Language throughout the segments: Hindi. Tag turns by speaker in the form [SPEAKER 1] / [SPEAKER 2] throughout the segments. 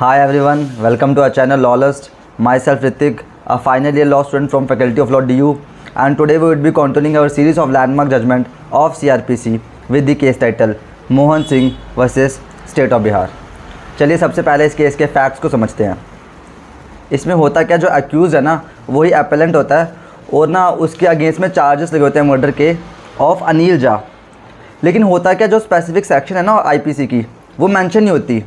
[SPEAKER 1] Hi everyone, welcome to our channel Lawlust. Myself Ritik, a final year law student from Faculty of Law DU, and today we will be continuing our series of landmark judgment of CRPC with the case title Mohan Singh versus state of Bihar. चलिए सबसे पहले इस केस के फैक्ट्स को समझते हैं। इसमें होता क्या, जो अक्यूज़ है ना वही अपेलेंट होता है और ना उसके अगेंस्ट में चार्जेस लगे होते हैं मर्डर के ऑफ अनिल झा। लेकिन होता क्या, जो स्पेसिफिक सेक्शन है ना आईपीसी की वो मेंशन नहीं होती।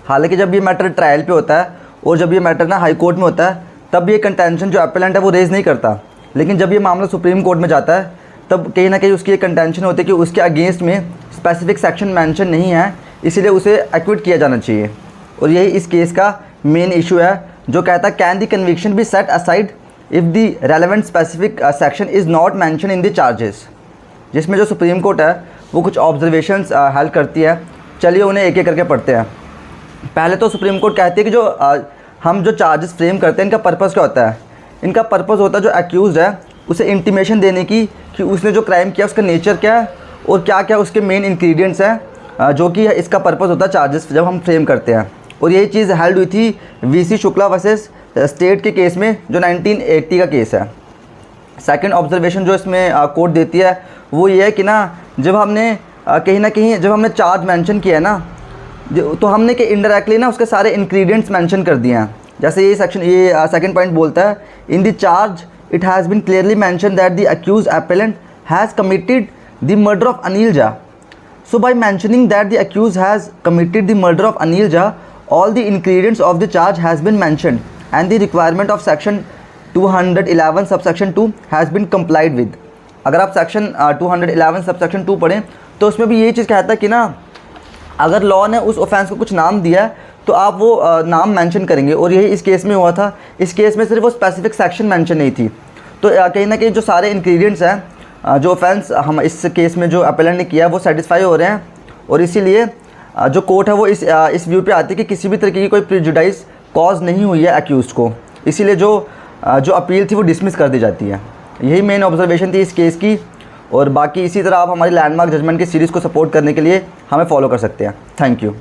[SPEAKER 1] हालांकि जब ये मैटर ट्रायल पे होता है और जब ये मैटर ना हाई कोर्ट में होता है तब ये कंटेंशन जो अपेलेंट है वो रेज़ नहीं करता। लेकिन जब ये मामला सुप्रीम कोर्ट में जाता है तब कहीं ना कहीं उसकी ये कंटेंशन होती है कि उसके अगेंस्ट में स्पेसिफिक सेक्शन मेंशन नहीं है, इसीलिए उसे एक्विट किया जाना चाहिए। और यही इस केस का मेन इशू है जो कहता है can the conviction be set aside if the relevant specific section is not mention in the charges. जिसमें जो सुप्रीम कोर्ट है वो कुछ ऑब्जर्वेशंस हेल्प करती है। चलिए उन्हें एक एक करके पढ़ते हैं। पहले तो सुप्रीम कोर्ट कहती है कि जो हम जो चार्जेस फ्रेम करते हैं इनका पर्पस क्या होता है। इनका पर्पस होता है जो एक्यूज़ है उसे इंटीमेशन देने की कि उसने जो क्राइम किया उसका नेचर क्या है और क्या क्या उसके मेन इंग्रेडिएंट्स हैं, जो कि इसका पर्पस होता है चार्जेस जब हम फ्रेम करते हैं। और यही चीज़ हेल्ड हुई थी वीसी शुक्ला वर्सेस स्टेट के केस में जो 1980 का केस है। सेकंड ऑब्जर्वेशन जो इसमें कोर्ट देती है वो ये है कि ना जब हमने कहीं ना कहीं जब हमने चार्ज मेंशन किया है ना तो हमने कि इनडायरेक्टली ना उसके सारे इंग्रेडिएंट्स मेंशन कर दिए हैं। जैसे ये सेक्शन ये सेकंड पॉइंट बोलता है in the charge it has been clearly mention that the accused appellant has committed the murder of Anil Jha. So by mentioning that the accused has committed the murder of Anil Jha, all the ingredients of the charge has been mentioned and the requirement of section 211 subsection 2 has been complied with। अगर आप सेक्शन 211 सबसेक्शन 2 पढ़ें तो उसमें भी यही चीज़ कहता है कि ना अगर लॉ ने उस ऑफेंस को कुछ नाम दिया है तो आप वो नाम मेंशन करेंगे। और यही इस केस में हुआ था। इस केस में सिर्फ वो स्पेसिफिक सेक्शन मेंशन नहीं थी। तो कहीं ना कहीं जो सारे इंग्रेडिएंट्स हैं जो ऑफेंस हम इस केस में जो अपेलेंट ने किया वो सेटिस्फाई हो रहे हैं। और इसीलिए जो कोर्ट है वो इस व्यू पे आती है कि किसी भी तरीके की कोई प्रेजुडाइस कॉज नहीं हुई है अक्यूज़ को, इसीलिए जो अपील थी वो डिसमिस कर दी जाती है। यही मेन ऑब्जर्वेशन थी इस केस की। और बाकी इसी तरह आप हमारी लैंडमार्क जजमेंट की सीरीज़ को सपोर्ट करने के लिए हमें फॉलो कर सकते हैं। Thank you.